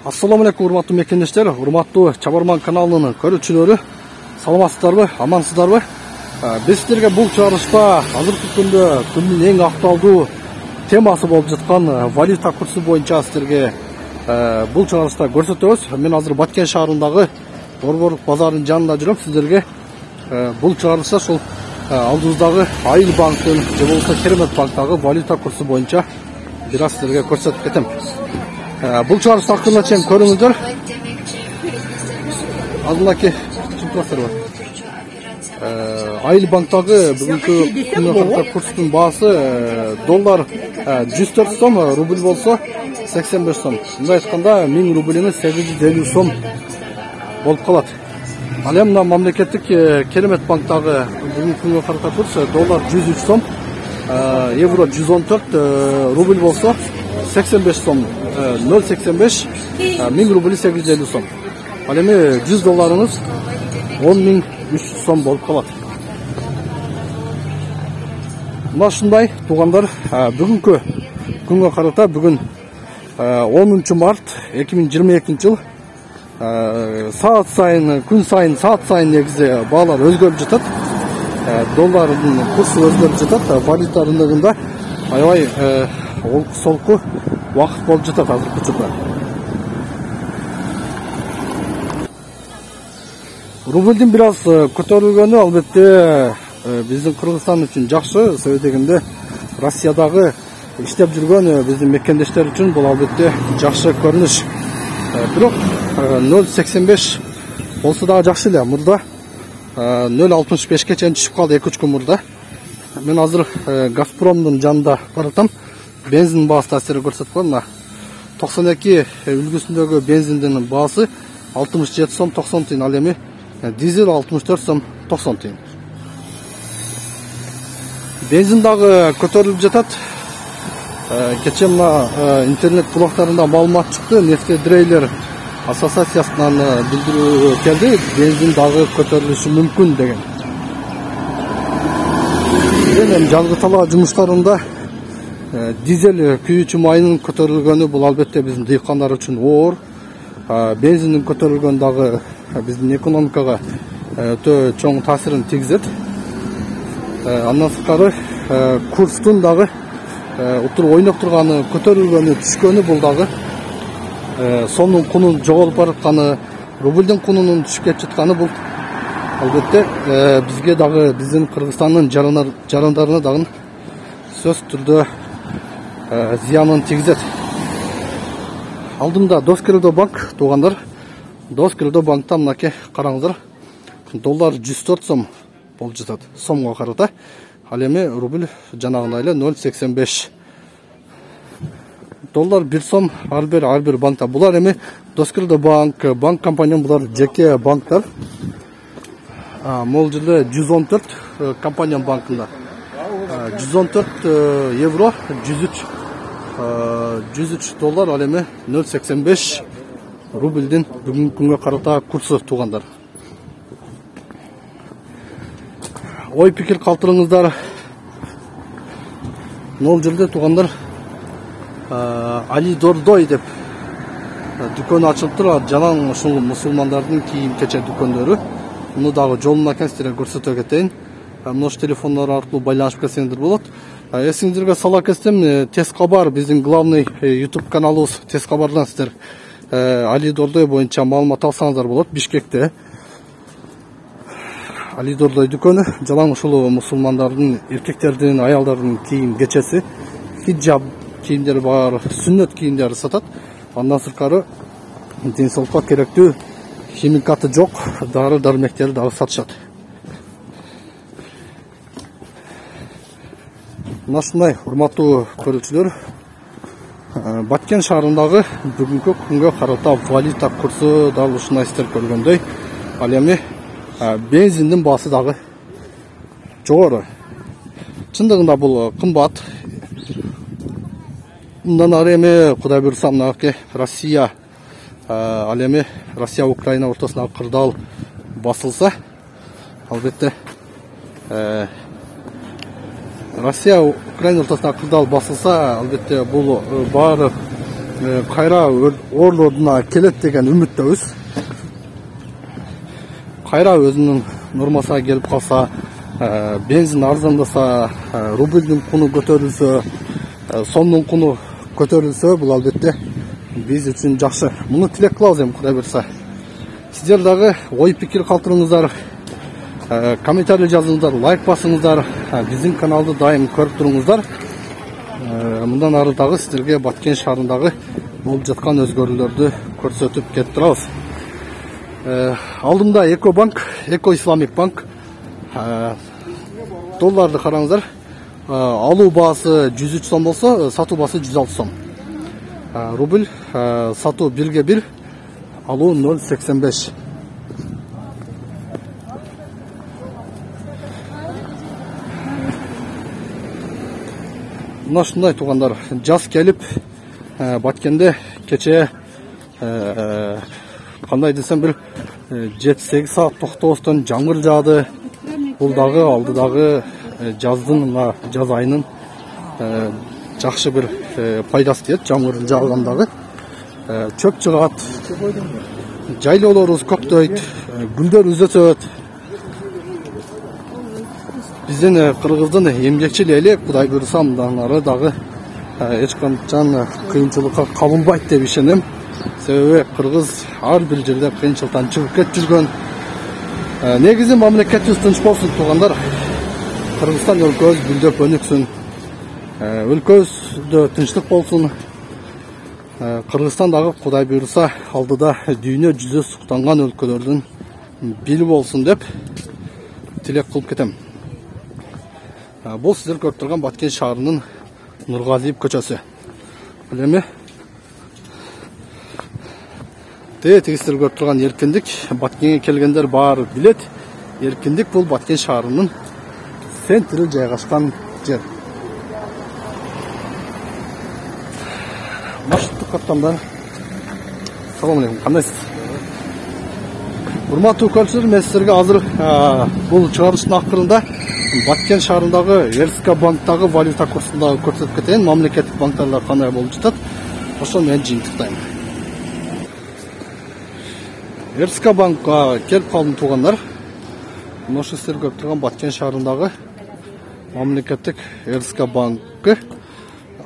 Assalamu alaikum урматтуу мекендештер, урматтуу Чабарман каналынын көрүүчүлөрү, саламатсыздарбы, амансыздарбы? Биз сиздерге бул чыгарылышта азыркы күндө күндүн эң актуалдуу темасы болуп жаткан валюта курсу боюнча сиздерге бул чыгарылышта көрсөтөбүз. Мен азыр Баткен шаарындагы Борборлук базарынын жанында жүрөм. Сиздерге бул чыгарылышта ошол алдыбыздагы Айыл банктын же болбосо Керемет банктагы валюта курсу боюнча бир аз сиздерге көрсөтүп кетем. Бул чыгарылышты акырына чейин көрүңүздөр. Азыркы чыктылар бар. Айыл банктагы бүгүнкү күндө курстун баасы доллар 104 сом, рубль болсо 85 сом. Мындай айтканда 1000 рубльүнө 850 сом болуп калат. Ал эми мына мамлекеттик Керемет банктагы бүгүнкү күнгө карата курс доллар 103 сом, евро 114, рубль болсо 85 сом, 0,85, 1000 рубль 850 сом. Ал эми 100 долларыңыз 10.300 сом болуп калат. Мына ушундай туугандар, бүгүнкү күнгө карата бүгүн 10 март 2022 жыл саат сайын, күн сайын, саат сайын негизи баалар өзгөрүп жатат. Доллардын курсу өзгөрүп жатат. Валюта рыногунда аябай олку-солку убакыт болуп жатат азыркы учурда. Рубльдин бир аз көтөрүлгөнү албетте биздин Кыргызстан үчүн жакшы. Себеби дегенде Россиядагы иштеп жүргөн биздин мекендештер үчүн бул албетте жакшы көрүнүш. Бирок 0,85 болсо дагы жакшы эле. Мурда 0,65 чейин түшүп калды 2-3 күн мурда. Мен азыр Газпромдун жанында баратам. Бензин баасы сиздерге көрсөтүп коем. 92 үлгүсүндөгү бензиндин баасы 67 сом 90 тиын. Ал эми дизель 64 сом 90 тиын. Бензин дагы көтөрүлүп жатат. Кече мына интернет блогтарында маалымат чыкты. Нефтедрейлер ассоциациясынан билдирүү келди. Бензин дагы көтөрүлүшү мүмкүн деген. Эми жазгы талаа жумуштарында дизель күйүүчү майынын көтөрүлгөнү бул албетте биздин дыйкандар үчүн оор. Бензиндин көтөрүлгөнү дагы биздин экономикага өтө чоң таасирин тийгизет. Андан сырткары курстун дагы ойноп турганы, көтөрүлгөнү, түшкөнү бул дагы сомдун кунун жоголуп баратканы, рубльдин кунунун түшүп кетип жатканы бул албетте бизге дагы биздин Кыргызстандын жарандарына дагы сөз түрдө зыянын тийгизет. Алдымда Доскелдо банк туугандар. Доскелдо банкта мынакей караңыздар. Доллар 104 сом болуп жатат сомго карата. Ал эми рубль жанагындай эле 0,85. Доллар 1 сом ар бир банкта. Булар эми Доскелдо банк компания, булар жеке банктар. Могул жерде 114 компания банкында 114 евро 103 доллар, ал эми 0,85 рубльдин бүгүнкү күнгө карата курсу туугандар. Ой пикир калтырыңыздар. Могул жерде туугандар Али Дордой деп дүкөн ачылыптыр. Жалаң ушул мусулмандардын кийим кечек дүкөндөрү. Муну дагы жолуна экен сиздерге көрсөтө кетейин. Мына телефондор аркылуу байланышып кетсеңиздер болот. Эсиңиздерге сала кетсем, Тез кабар биздин главный YouTube каналыбыз Тез кабардан сиздер Али Дордой боюнча маалымат алсаңыздар болот. Бишкекте Али Дордой дүкөнү жалаң ушул мусулмандардын, эркектердин, аялдардын кийим кечеси, хиджаб кийимдери бар, сүннөт кийимдери сатат. Андан сырткары ден соолукка керектүү химикаты жок дары дармектерди дагы сатышат. Мына ушундай урматтуу көрүүчүлөр, Баткен шаарындагы бүгүнкү күнгө карата валюта курсу дал ушундай сиздер көргөндөй. Ал эми бензиндин баасы дагы жогору. Чындыгында бул кымбат. Мындан ары эми Кудай буйрса мынакей Россия, ал эми Россия Украина ортосундагы кырдаал басылса, албетте Россия Украина ортосундагы кырдаал басылса, албетте бул баары кайра орлоодуна келет деген үмүттөбүз. Кайра өзүнүн нормасына келип калса, бензин арзандаса, рубльдин куну көтөрүлсө, сомдун куну көтөрүлсө, бул албетте биз үчүн жакшы. Муну тилек кылабыз эми, Кудай буйрса. Сиздер дагы ой пикир калтырыңыздар, комментарий жазыңыздар, лайк басыңыздар, биздин каналды дайым көрүп туруңуздар. Мындан ары дагы сиздерге Баткен шаарындагы болуп жаткан өзгөрүүлөрдү көрсөтүп кетип турабыз. Алдымда Экобанк, Эко Исламик банк. Долларды караңыздар. Алуу баасы 103 сом болсо, сатуу баасы 106 сом. Рубль сатуу 1ге 1, алуу 0,85. Мына ушундай туугандар, жаз келип, Баткенде кече кандай десем бир 7-8 саат токтобостон жаңгыр жаады. Бул дагы алдыдагы жаздын, жаз айынын жакшы бир пайдасы тиет. Жаңгыр жаагандагы чөп чыгат, жайлоолорубуз көктөйт, гүлдөр үзөсөт. Биздин кыргыздын эмгекчил эли, Кудай буйрса, мындан ары дагы эч качан кыйынчылыкка кабылбайт деп ишенем. Себеби кыргыз ар бир жерде кыйынчылыктан чыгып кетип жүргөн. Негизи мамлекетибиз тынч болсун туугандар. Кыргызстан өлкөбүз гүлдөп өнүксүн. Өлкөбүздө тынчтык болсун. Кыргызстан дагы Кудай буйрса алдыда дүйнө жүзү суктанган өлкөлөрдүн бири болсун деп тилек кылып кетем. Бул сиздер көрүп турган Баткен шаарынын Нургалиев көчөсү. Ал эми тегистер көрүп турган Эркиндик, Баткенге келгендер баары билет. Эркиндик бул Баткен шаарынын центрі жайгашкан жер. Маршруттук каттамдар. Салам алейкум, кандайсыз? Урматтуу көрүүчүлөр, мен сиздерге азыр бул чыгарылыштын акырында Баткен шаарындагы Эрска банктагы валюта курсун дагы көрсөтүп кетейин. Мамлекеттик банктарда кандай болуп жатат, ошо мен жыйынтыктайм. Эрска банкка келип калдым туугандар. Мына ошо сиздер көрүп турган Баткен шаарындагы мамлекеттик Эрска банкы.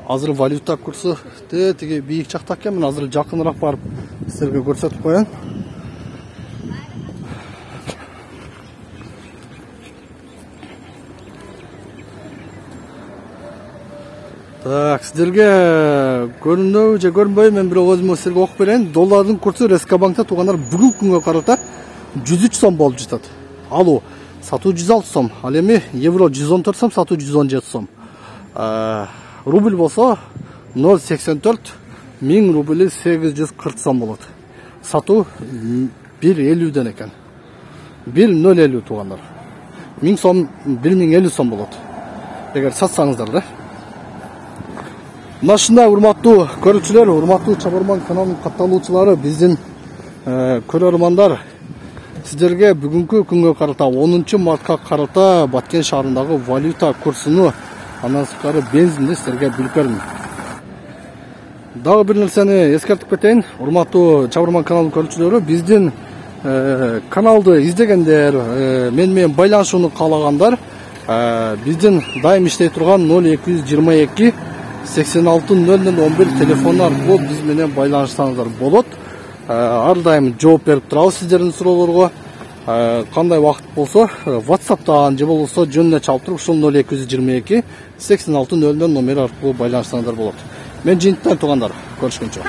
Азыр валюта курсу тиги бийик жакта экен. Мен азыр жакыныраак барып сиздерге көрсөтүп коеюн. Так, сиздерге көрүнөбү же көрүнбөйбү, мен бирок өзүм сиздерге окуп берейин. Доллардын курсу Эрска банкта туугандар бүгүнкү күнгө карата 103 сом болуп жатат. Алуу сатуу 106 сом, ал эми евро 114 сом, сатуу 117 сом. Рубль болсо 0,84, 1000 рубли 840 сом болот. Сатуу 1,50ден экен. 1,050 туугандар. 1000 сом 1050 сом болот. Эгер сатсаңыздар да. Мына ушундай урматтуу көрүүчүлөр, урматтуу Чабарман каналынын катталуучулары, биздин көрөрмандар, сиздерге бүгүнкү күнгө карата 10 мартка карата Баткен шаарындагы валюта курсуну, андан сырткары бензинди сиздерге билип бердим. Дагы бир нерсени эскертип кетейин, урматтуу Чабарман каналынын көрүүчүлөрү, биздин каналды издегендер, менен байланышууну каалагандар, биздин дайым иштей турган 0222 860011 телефону аркылуу биз менен байланышсаңыздар болот. Ар дайым жооп берип турабыз сиздердин суроолорго. Кандай убакыт болсо, WhatsApp'тан же болбосо жөнүнө чалып туруп ушул 0222 8600 номер аркылуу байланышсаңыздар болот. Мен жыйынтыктайм туугандар. Көрүшкөнчө.